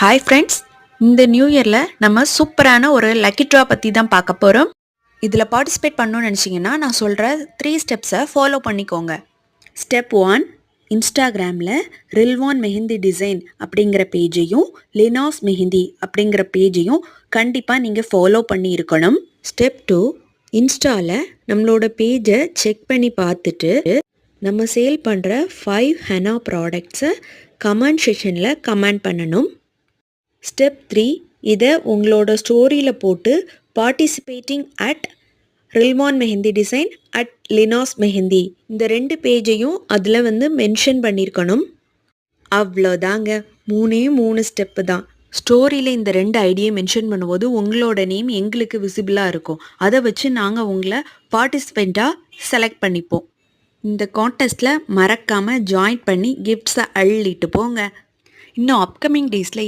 Hi friends, இந்த new இயரில் நம்ம சூப்பரான ஒரு லக்கி ட்ரா பற்றி தான் பார்க்க போகிறோம். இதில் பார்ட்டிசிபேட் பண்ணணும்னு நினச்சிங்கன்னா நான் சொல்கிற 3 ஸ்டெப்ஸை ஃபாலோ பண்ணிக்கோங்க. ஸ்டெப் 1, இன்ஸ்டாகிராமில் ரில்வான் மெஹந்தி டிசைன் அப்படிங்கிற பேஜையும் லினாஸ் மெஹந்தி அப்படிங்கிற பேஜையும் கண்டிப்பாக நீங்கள் ஃபாலோ பண்ணி இருக்கணும். ஸ்டெப் 2, இன்ஸ்டாவில் நம்மளோட பேஜை செக் பண்ணி பார்த்துட்டு நம்ம சேல் பண்ணுற 5 ஹெனா ப்ராடக்ட்ஸை கமெண்ட் செஷனில் கமெண்ட் பண்ணணும். ஸ்டெப் 3, இதை உங்களோட ஸ்டோரியில் போட்டு participating at Rilwan mehndi design at Lina's mehndi இந்த 2 பேஜையும் அதில் மென்ஷன் பண்ணியிருக்கணும். அவ்வளோதாங்க, 3 ஸ்டெப்பு தான். ஸ்டோரியில் இந்த 2 ஐடியை மென்ஷன் பண்ணும்போது உங்களோட நேம் எங்களுக்கு விசிபிளாக இருக்கும். அதை வச்சு நாங்கள் உங்களை பார்ட்டிசிபெண்ட்டாக செலக்ட் பண்ணிப்போம். இந்த கான்டெஸ்ட்டில் மறக்காமல் ஜாயின் பண்ணி கிஃப்ட்ஸை அள்ளிட்டு போங்க. இன்னும் அப்கமிங் டேஸில்